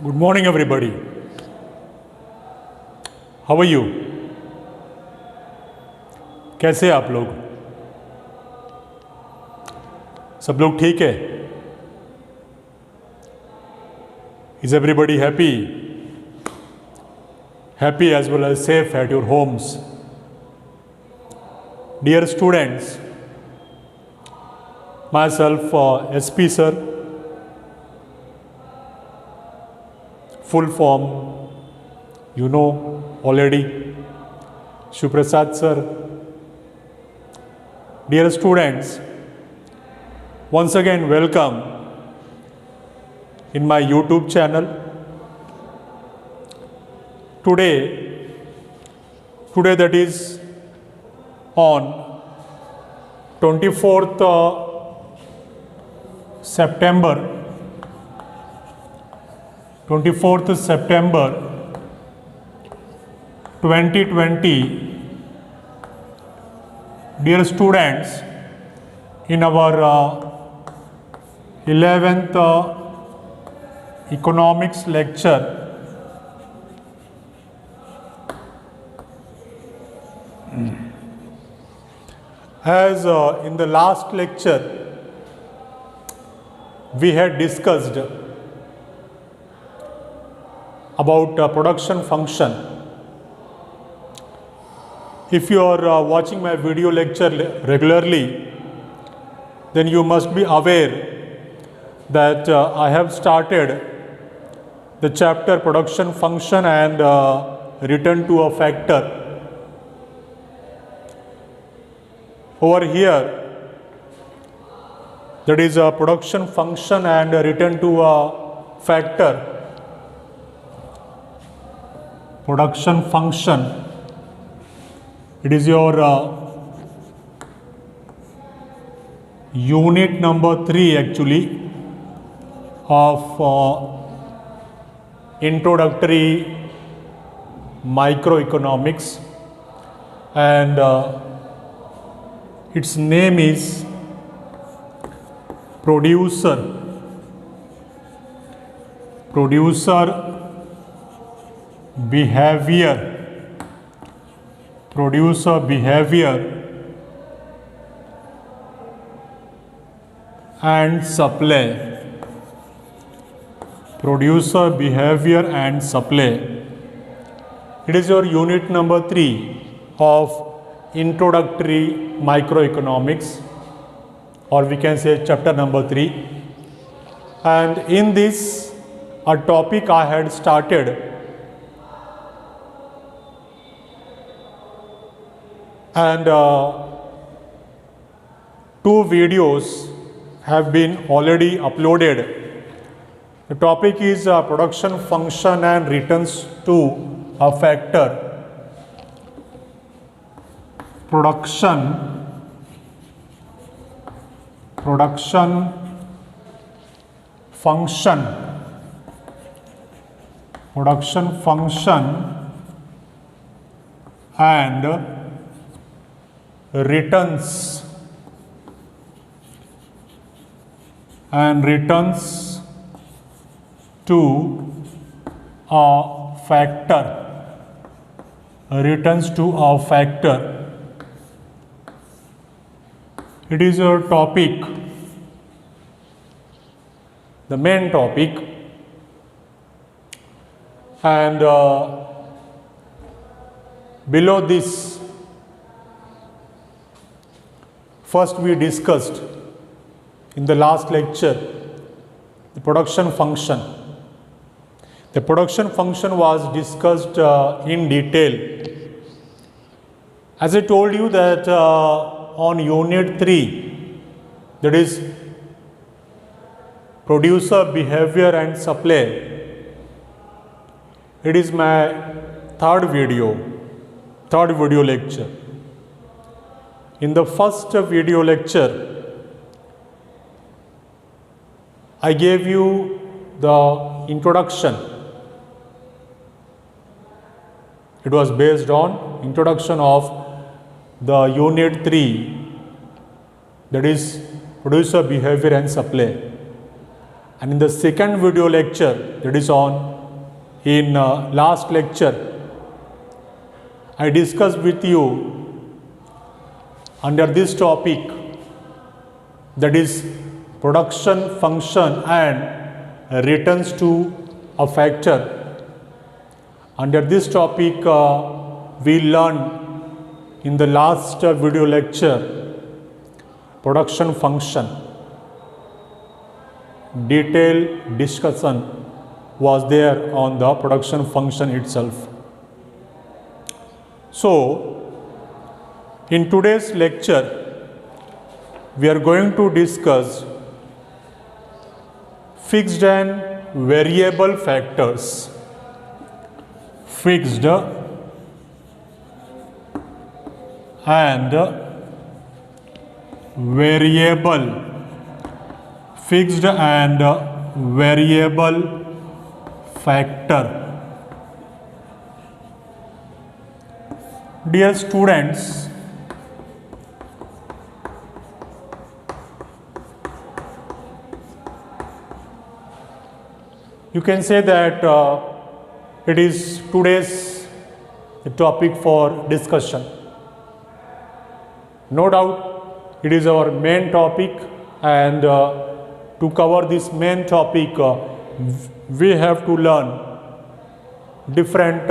Good morning, everybody. How are you? कैसे हैं आप लोग? सब लोग ठीक है? Is everybody happy? Happy as well as safe at your homes. Dear students, myself SP sir, full form you know already, Shuprasad sir. Dear students, once again welcome in my YouTube channel. Today that is on 24th September 2020. Dear students, in our 11th economics lecture, as in the last lecture we had discussed about production function. If you are watching my video lecture regularly, then you must be aware that I have started the chapter production function and return to a factor. Over here, that is a production function and return to a factor. Production function, it is your unit number 3 actually of introductory microeconomics, and its name is producer behavior and supply. Producer behavior and supply. It is your unit number 3 of introductory microeconomics, or we can say chapter number 3. And in this a topic I had started, and 2 videos have been already uploaded. The topic is production function and returns to a factor. Production function and returns to a factor. It is a topic, the main topic, and below this, first we discussed in the last lecture the production function. The production function was discussed in detail. As I told you that on unit 3, that is producer behavior and supply, it is my third video lecture. In the first video lecture, I gave you the introduction. It was based on introduction of the unit 3, that is producer behavior and supply. And in the second video lecture, that is in last lecture, I discussed with you under this topic, that is production function and returns to a factor. Under this topic, we learned in the last video lecture production function. Detailed discussion was there on the production function itself. So, in today's lecture, we are going to discuss fixed and variable factors. Fixed and variable. Fixed and variable factor. Dear students, you can say that it is today's topic for discussion. No doubt it is our main topic, and to cover this main topic, we have to learn different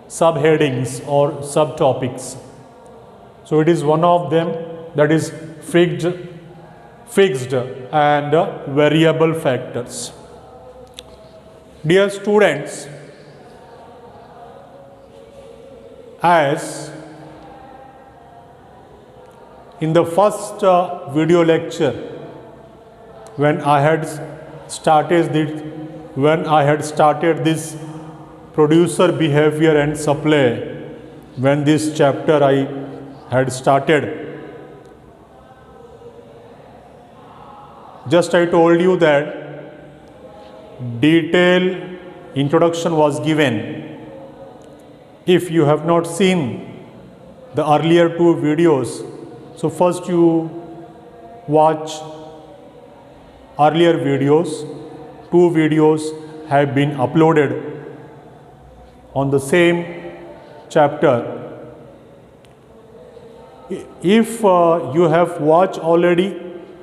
subheadings or subtopics. So it is one of them, that is fixed and variable factors. Dear students, as in the first video lecture, when I had started this producer behavior and supply, when this chapter I had started, just I told you that detailed introduction was given. If you have not seen the earlier two videos, so first you watch earlier videos. Two videos have been uploaded on the same chapter. If you have watched already,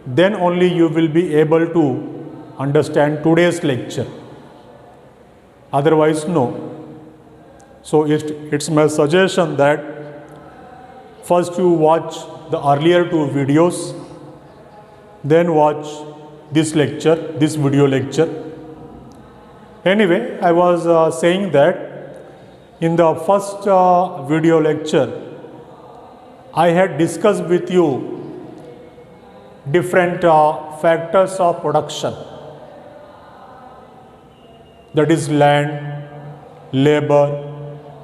then only you will be able to understand today's lecture. Otherwise, no. So it's my suggestion that first you watch the earlier two videos, then watch this lecture, this video lecture. Anyway, I was saying that in the first video lecture, I had discussed with you different factors of production, that is land, labor,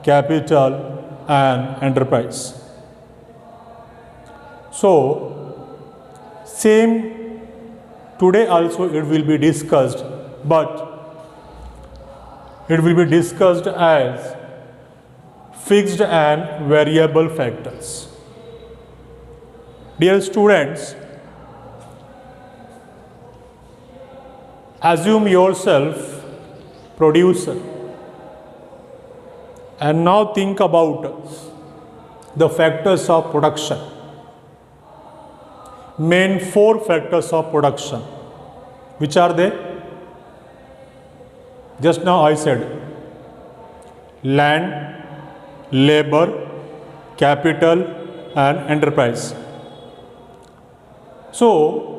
capital and enterprise. So, same today also it will be discussed, but it will be discussed as fixed and variable factors. Dear students, assume yourself producer, and now think about the factors of production. Main four factors of production. Which are they? Just now I said land, labor, capital and enterprise. So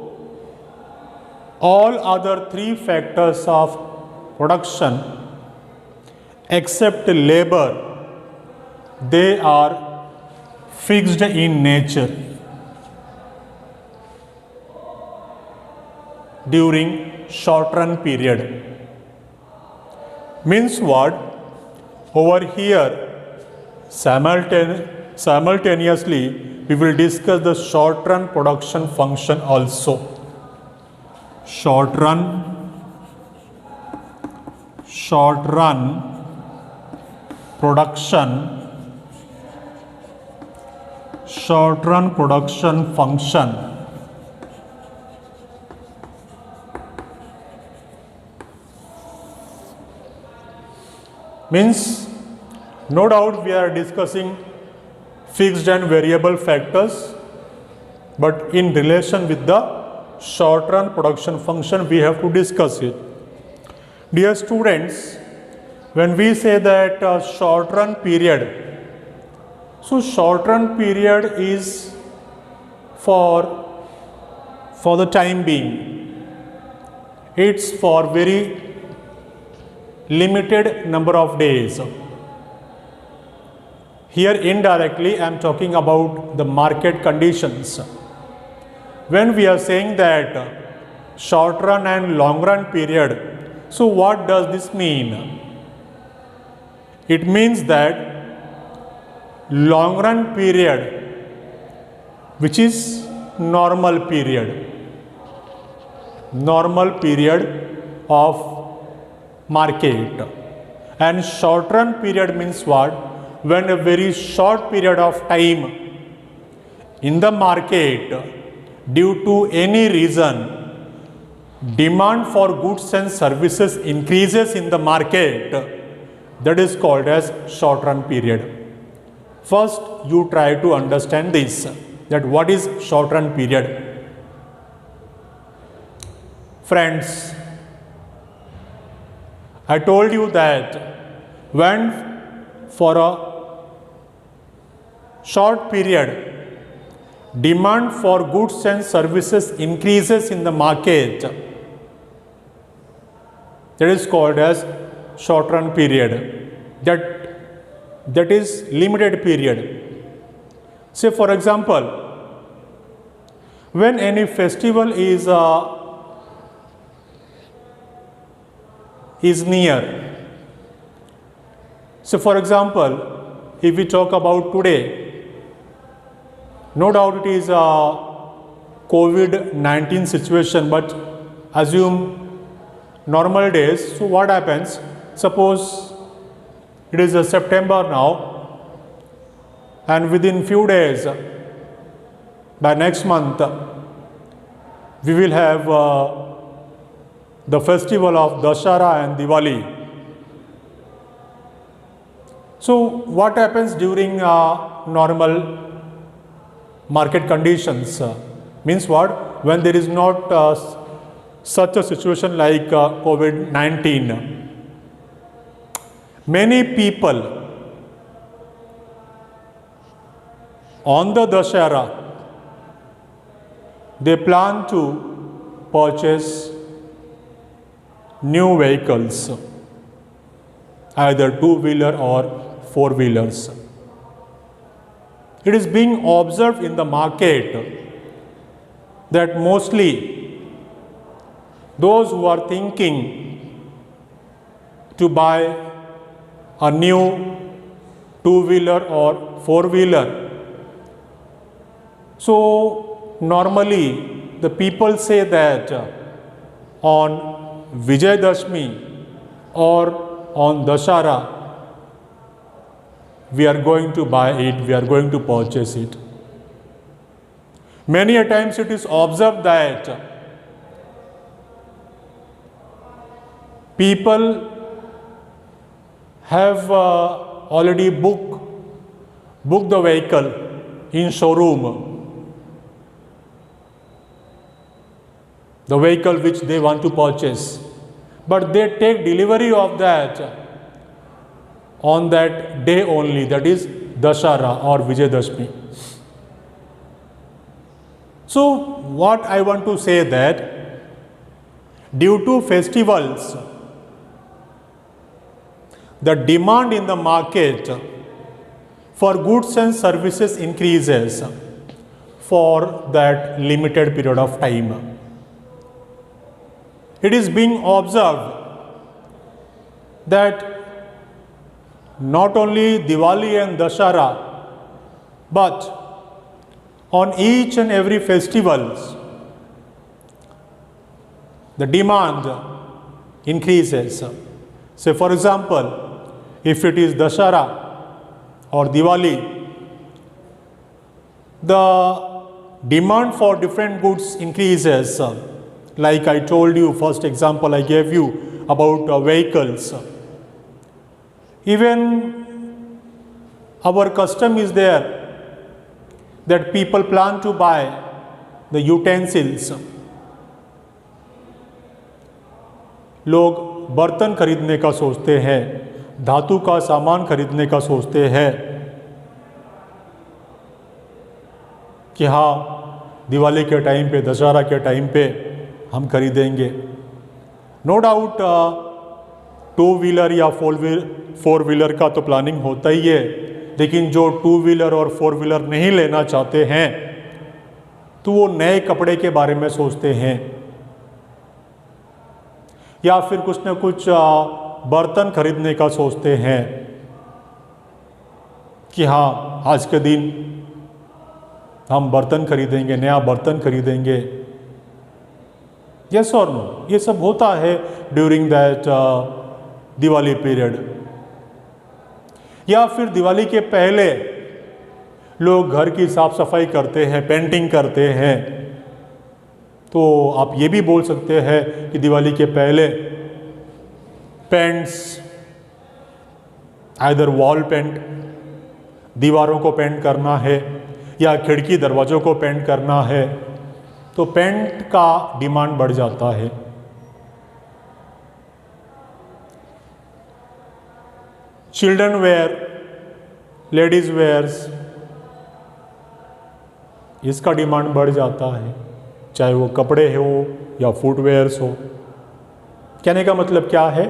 all other three factors of production except labor, they are fixed in nature during short run period. Means what? Over here simultaneously we will discuss the short run production function also. Short run production function. Means, no doubt we are discussing fixed and variable factors, but in relation with the short run production function we have to discuss it. Dear students, when we say that short run period, so short run period is for the time being. It's for very limited number of days. Here indirectly I am talking about the market conditions. When we are saying that short run and long run period, so what does this mean? It means that long run period, which is normal period of market, and short run period means what? When a very short period of time in the market, due to any reason, demand for goods and services increases in the market, that is called as short run period. First, you try to understand this, that what is short run period. Friends, I told you that when for a short period, demand for goods and services increases in the market, that is called as short run period. That is limited period. Say for example, when any festival is near. So for example, if we talk about today, no doubt it is a COVID-19 situation, but assume normal days. So what happens? Suppose it is September now, and within few days, by next month, we will have the festival of Dussehra and Diwali. So what happens during normal market conditions? Means what? When there is not such a situation like COVID-19. Many people on the Dussehra, they plan to purchase new vehicles, either two-wheeler or four-wheelers. It is being observed in the market that mostly those who are thinking to buy a new two-wheeler or four-wheeler, so normally the people say that on Vijayadashmi or on Dussehra, we are going to buy it, we are going to purchase it. Many a times it is observed that people have already booked the vehicle in showroom, the vehicle which they want to purchase, but they take delivery of that on that day only, that is Dussehra or Vijayadashmi. So what I want to say that due to festivals, the demand in the market for goods and services increases for that limited period of time. It is being observed that not only Diwali and Dussehra, but on each and every festivals, the demand increases. Say for example, if it is Dussehra or Diwali, the demand for different goods increases. Like I told you, first example I gave you about vehicles. Even our custom is there that people plan to buy the utensils. लोग बर्तन खरीदने का सोचते हैं, धातु का सामान खरीदने का सोचते हैं कि हाँ दिवाली के टाइम पे, दशहरा के टाइम पे हम खरीदेंगे। नो डाउट टू व्हीलर या फोर व्हीलर का तो प्लानिंग होता ही है, लेकिन जो टू व्हीलर और फोर व्हीलर नहीं लेना चाहते हैं तो वो नए कपड़े के बारे में सोचते हैं या फिर कुछ न कुछ बर्तन खरीदने का सोचते हैं कि हाँ आज के दिन हम बर्तन खरीदेंगे, नया बर्तन खरीदेंगे। यस और नो, ये सब होता है ड्यूरिंग दैट दिवाली पीरियड। या फिर दिवाली के पहले लोग घर की साफ सफाई करते हैं, पेंटिंग करते हैं। तो आप ये भी बोल सकते हैं कि दिवाली के पहले पेंट्स, आइदर वॉल पेंट, दीवारों को पेंट करना है या खिड़की दरवाज़ों को पेंट करना है, तो पेंट का डिमांड बढ़ जाता है। चिल्ड्रन वेयर, लेडीज वेयर्स, इसका डिमांड बढ़ जाता है, चाहे वो कपड़े हो या फुटवेयर्स हो। कहने का मतलब क्या है?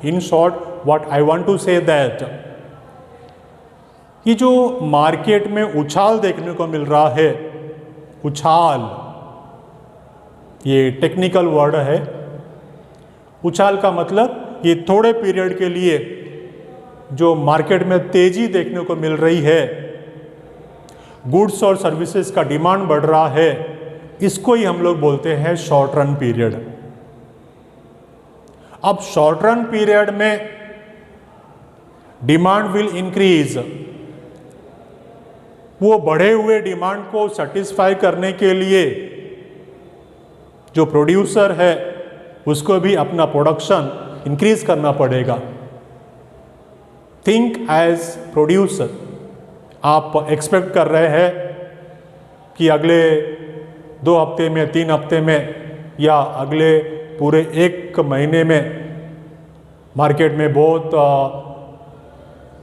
In short what I want to say that ये जो मार्केट में उछाल देखने को मिल रहा है, उछाल ये टेक्निकल वर्ड है। उछाल का मतलब ये थोड़े पीरियड के लिए जो मार्केट में तेजी देखने को मिल रही है, गुड्स और सर्विसेज का डिमांड बढ़ रहा है, इसको ही हम लोग बोलते हैं शॉर्ट रन पीरियड। अब शॉर्ट रन पीरियड में डिमांड विल इंक्रीज। वो बढ़े हुए डिमांड को सेटिस्फाई करने के लिए जो प्रोड्यूसर है उसको भी अपना प्रोडक्शन इंक्रीज करना पड़ेगा। थिंक एज प्रोड्यूसर, आप एक्सपेक्ट कर रहे हैं कि अगले 2 हफ्ते में, 3 हफ्ते में या अगले पूरे 1 महीने में मार्केट में बहुत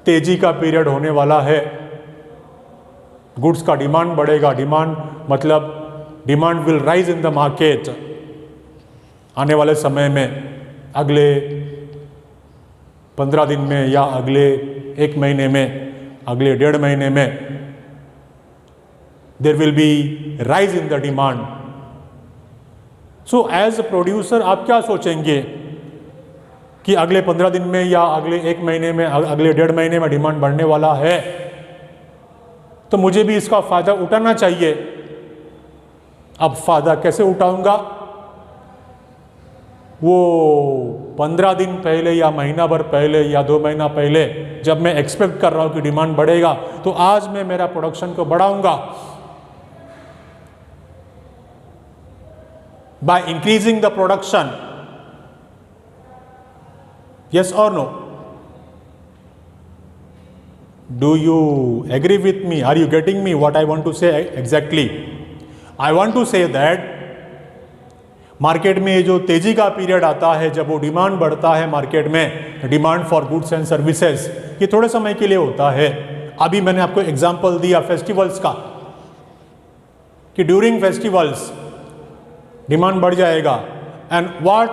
तेजी का पीरियड होने वाला है, गुड्स का डिमांड बढ़ेगा। डिमांड मतलब demand will rise in the market. आने वाले समय में, अगले 15 दिन में या अगले 1 महीने में, अगले 1.5 महीने में there will be rise in the demand. So as a producer आप क्या सोचेंगे कि अगले 15 दिन में या अगले 1 महीने में, अगले 1.5 महीने में डिमांड बढ़ने वाला है, तो मुझे भी इसका फ़ायदा उठाना चाहिए। अब फ़ायदा कैसे उठाऊंगा? वो 15 दिन पहले या महीना भर पहले या 2 महीना पहले जब मैं एक्सपेक्ट कर रहा हूँ कि डिमांड बढ़ेगा, तो आज मैं मेरा प्रोडक्शन को बढ़ाऊंगा bye increasing the production. Yes or no? Do you agree with me? Are you getting me what I want to say exactly? I want to say that market में जो तेजी का पीरियड आता है, जब वो डिमांड बढ़ता है मार्केट में, demand for goods and services, ये थोड़े समय के लिए होता है। अभी मैंने आपको एग्जांपल दिया फेस्टिवल्स का कि ड्यूरिंग फेस्टिवल्स डिमांड बढ़ जाएगा, and what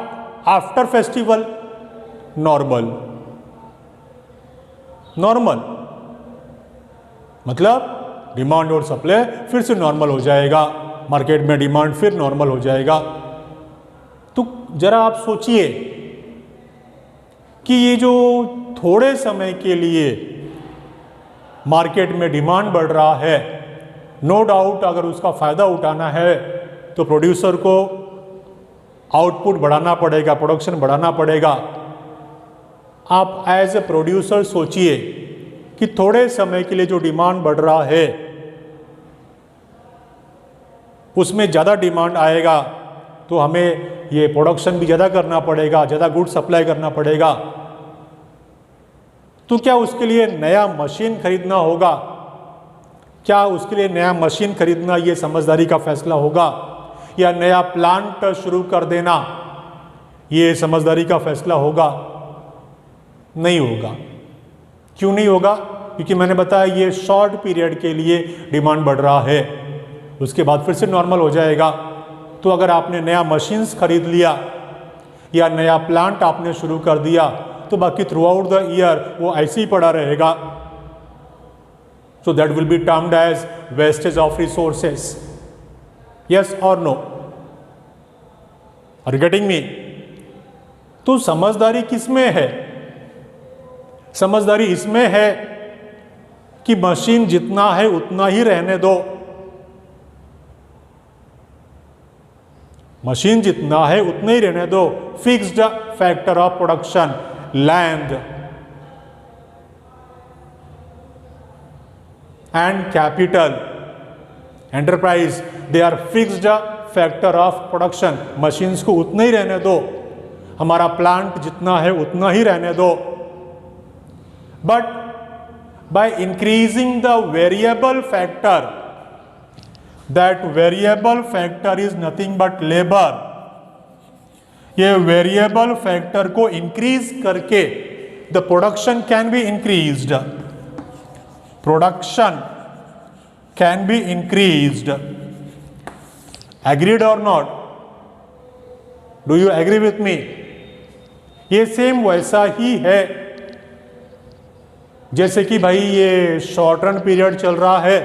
after festival? Normal. Normal मतलब डिमांड और सप्लाई फिर से नॉर्मल हो जाएगा, मार्केट में डिमांड फिर नॉर्मल हो जाएगा। तो जरा आप सोचिए कि ये जो थोड़े समय के लिए मार्केट में डिमांड बढ़ रहा है, नो डाउट अगर उसका फ़ायदा उठाना है तो प्रोड्यूसर को आउटपुट बढ़ाना पड़ेगा, प्रोडक्शन बढ़ाना पड़ेगा। आप एज ए प्रोड्यूसर सोचिए कि थोड़े समय के लिए जो डिमांड बढ़ रहा है उसमें ज़्यादा डिमांड आएगा तो हमें ये प्रोडक्शन भी ज़्यादा करना पड़ेगा, ज़्यादा गुड्स सप्लाई करना पड़ेगा। तो क्या उसके लिए नया मशीन खरीदना होगा? क्या उसके लिए नया मशीन खरीदना ये समझदारी का फैसला होगा, या नया प्लांट शुरू कर देना ये समझदारी का फैसला होगा? नहीं होगा। क्यों नहीं होगा? क्योंकि मैंने बताया ये शॉर्ट पीरियड के लिए डिमांड बढ़ रहा है, उसके बाद फिर से नॉर्मल हो जाएगा। तो अगर आपने नया मशीन्स खरीद लिया या नया प्लांट आपने शुरू कर दिया तो बाकी थ्रू आउट द ईयर वो ऐसे ही पड़ा रहेगा। So that will be termed as wastage of resources. Yes और no? Are you getting me? तो समझदारी किसमें है? समझदारी इसमें है कि मशीन जितना है उतना ही रहने दो। मशीन जितना है उतना ही रहने दो। Fixed factor of production, land and capital, enterprise, they are fixed factor of production. Machines को उतना ही रहने दो, हमारा प्लांट जितना है उतना ही रहने दो। But by increasing the variable factor, that variable factor is nothing but labor, ये वेरिएबल फैक्टर को इंक्रीज करके the production can be increased, production can be increased. Agreed और not? Do you agree with me? ये same वैसा ही है जैसे कि भाई ये शॉर्ट रन पीरियड चल रहा है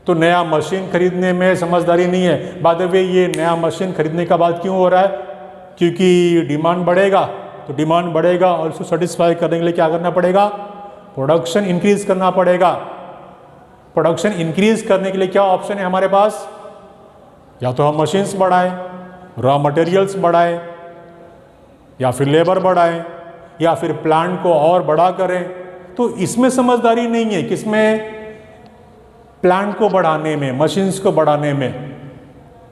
तो नया मशीन खरीदने में समझदारी नहीं है। बाय द वे ये नया मशीन खरीदने का बात क्यों हो रहा है? क्योंकि डिमांड बढ़ेगा, तो डिमांड बढ़ेगा और उसको सेटिस्फाई करने के लिए क्या करना पड़ेगा? प्रोडक्शन इंक्रीज करना पड़ेगा। प्रोडक्शन इंक्रीज करने के लिए क्या ऑप्शन है हमारे पास? या तो हम मशीन्स बढ़ाएं, रॉ मटेरियल्स बढ़ाएं, या फिर लेबर बढ़ाएं, या फिर प्लांट को और बड़ा करें। तो इसमें समझदारी नहीं है। किसमें? प्लांट को बढ़ाने में, मशीन्स को बढ़ाने में।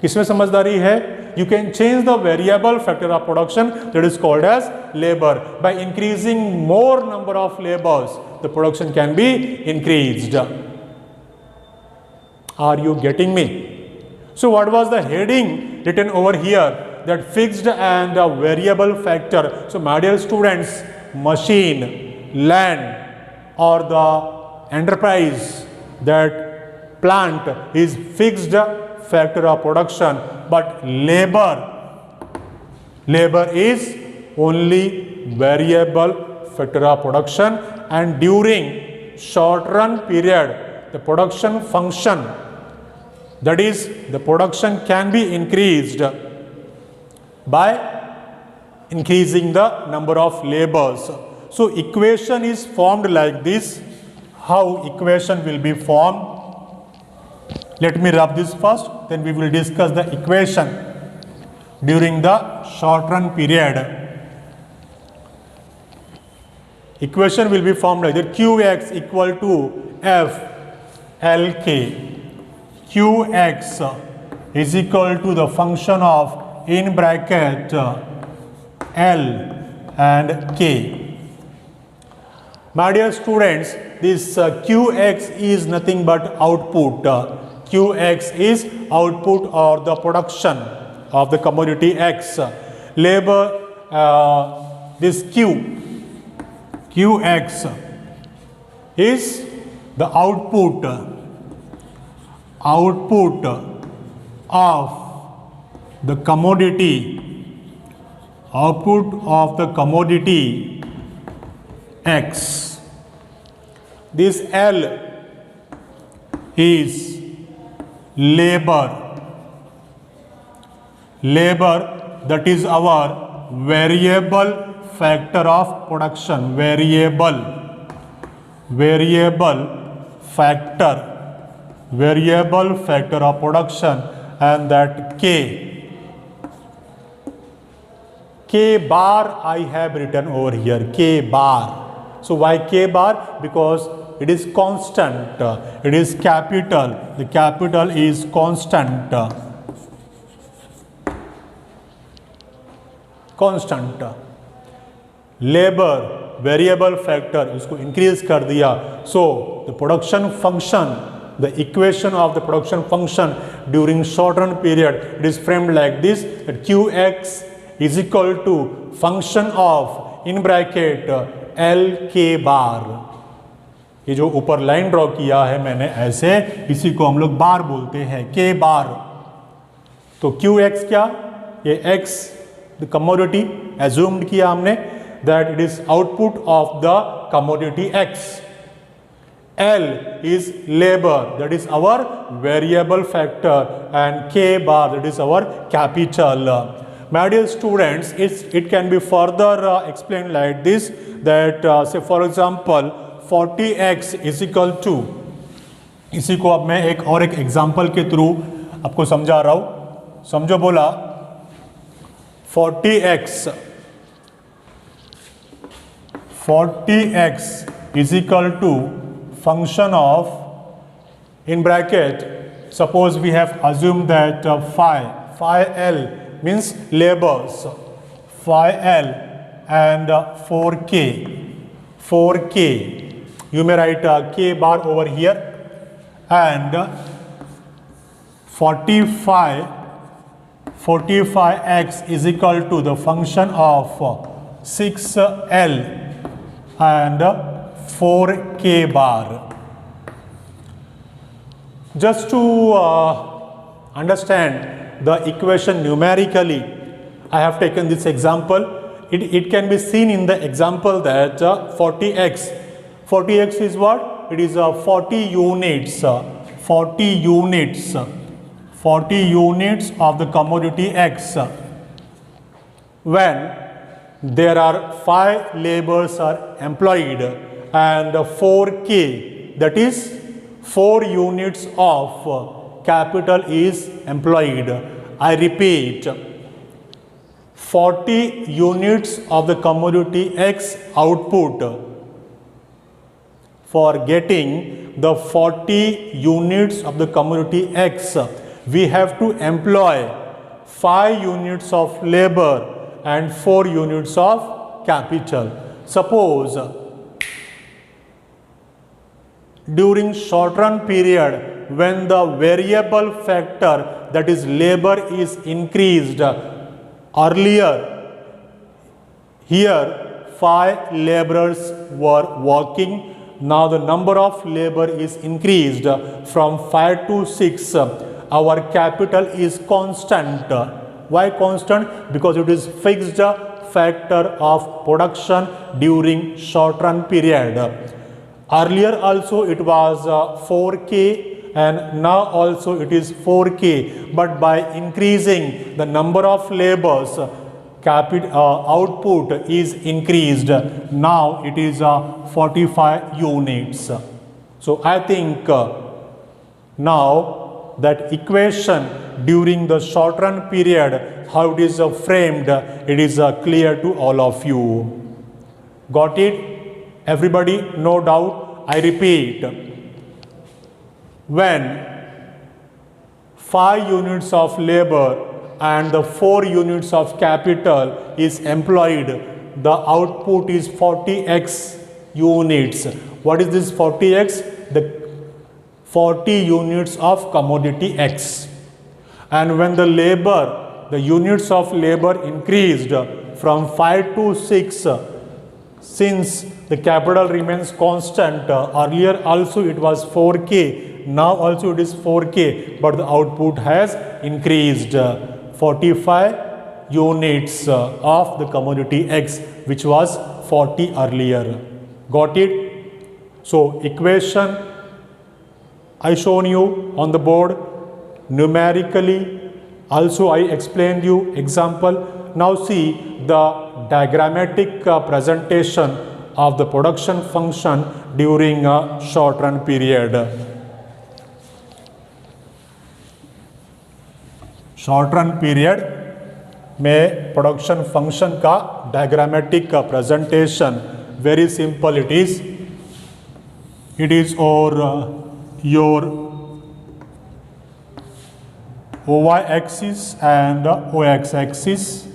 किसमें समझदारी है? You can change the variable factor of production that is called as labour. By increasing more number of labours the production can be increased. Are you getting me? So what was the heading written over here? That fixed and a variable factor. So my dear students, machine, land और the enterprise, that plant is fixed factor of production, but labor is only variable factor of production, and during short run period the production function, that is the production can be increased by increasing the number of labors. So equation is formed like this. How equation will be formed? Let me rub this first, then we will discuss the equation during the short run period. Equation will be formed like that. Qx equal to F LK. Qx is equal to the function of in bracket L and K. My dear students, this Qx is nothing but output. Qx is output or the production of the commodity X. Labor, this Qx is the output of the commodity, output of the commodity X. This L is labor, that is our variable factor of production, variable factor of production, and that K bar I have written over here, K bar. So why K bar? Because it is constant, it is capital, the capital is constant. Labor variable factor, इसको increase कर दिया. So the production function, the equation of the production function during short run period, it is framed like this, that qx is equal to function of in bracket l k bar. ये जो ऊपर line draw किया है मैंने ऐसे, इसी को हम लोग बार बोलते हैं, k बार. तो qx क्या, ये x द कमोडिटी एज्यूम्ड किया हमने, that it is output of the commodity x. L is labor, that is our variable factor, and K bar, that is our capital. My dear students, it can be further explained like this, that say for example 40x is equal to, इसी को अब मैं एक example के through आपको समझा रहा हूँ. समझो बोला 40x is equal to function of, in bracket, suppose we have assumed that phi L means labors, phi L and 4k, you may write k bar over here, and 45x is equal to the function of 6L and 4k bar. Just to understand the equation numerically, I have taken this example. It can be seen in the example that 40x is what? It is 40 units of the commodity x. When there are 5 laborers are employed and 4k, that is 4 units of capital is employed. I repeat, 40 units of the commodity x output. For getting the 40 units of the commodity x, we have to employ 5 units of labor and 4 units of capital. Suppose during short run period, when the variable factor, that is labor, is increased, earlier here 5 laborers were working, now the number of labor is increased from 5 to 6. Our capital is constant. Why constant? Because it is fixed factor of production during short run period. Earlier also it was 4k and now also it is 4k, but by increasing the number of labors, output is increased. Now it is 45 units. So I think now that equation during the short run period, how it is framed, it is clear to all of you. Got it? Everybody, no doubt. I repeat, when 5 units of labor and the 4 units of capital is employed, the output is 40x units. What is this 40x? The 40 units of commodity x. And when the labor, the units of labor increased from 5 to 6, since the capital remains constant, earlier also it was 4k, now also it is 4k, but the output has increased 45 units of the commodity x, which was 40 earlier. Got it? So equation I shown you on the board numerically, also I explained you example. Now see the diagrammatic presentation of the production function during a short run period. Short run period में production function का diagrammatic का presentation very simple it is और your OY axis and OX axis.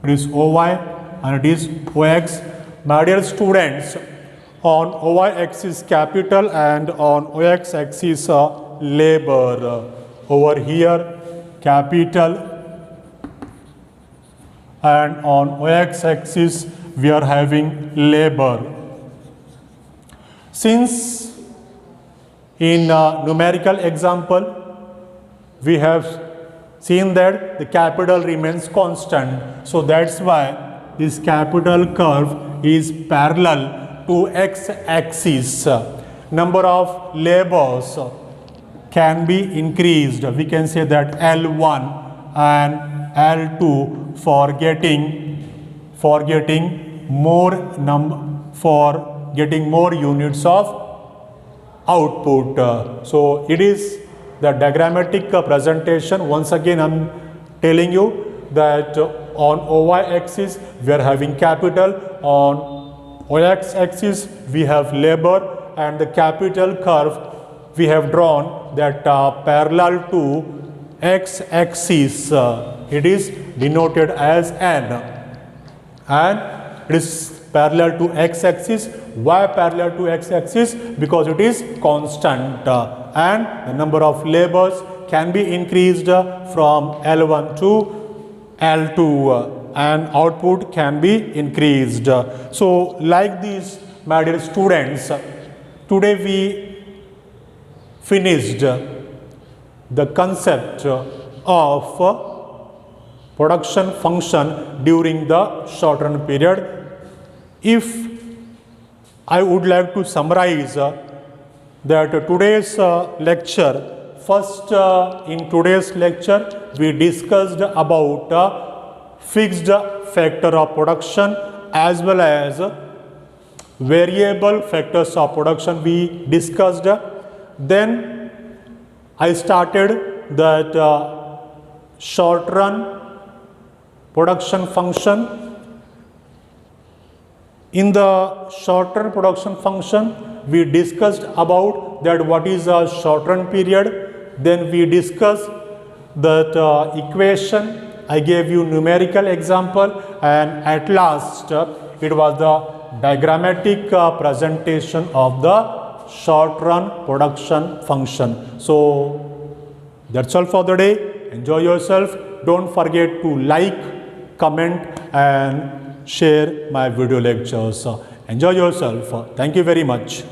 It is OY and it is OX. My dear students, on y-axis capital and on x-axis labor. Over here capital and on y-axis we are having labor. Since in numerical example we have seen that the capital remains constant, so that's why this capital curve is parallel to x-axis. Number of labors can be increased. We can say that L1 and L2 for getting more units of output. So it is the diagrammatic presentation. Once again I am telling you that on y-axis we are having capital, on y-axis we have labor, and the capital curve we have drawn that parallel to x-axis. It is denoted as N, and it is parallel to x-axis. Why parallel to x-axis? Because it is constant, and the number of labors can be increased from L1 to L2, and output can be increased. So like this, my dear students, today we finished the concept of production function during the short run period. If I would like to summarize that today's lecture, first in today's lecture we discussed about fixed factor of production as well as variable factors of production we discussed. Then I started that short run production function. In the short run production function we discussed about that what is a short run period. Then we discussed that equation. I gave you numerical example, and at last it was the diagrammatic presentation of the short run production function. So that's all for the day. Enjoy yourself. Don't forget to like, comment and share my video lectures. Enjoy yourself. Thank you very much.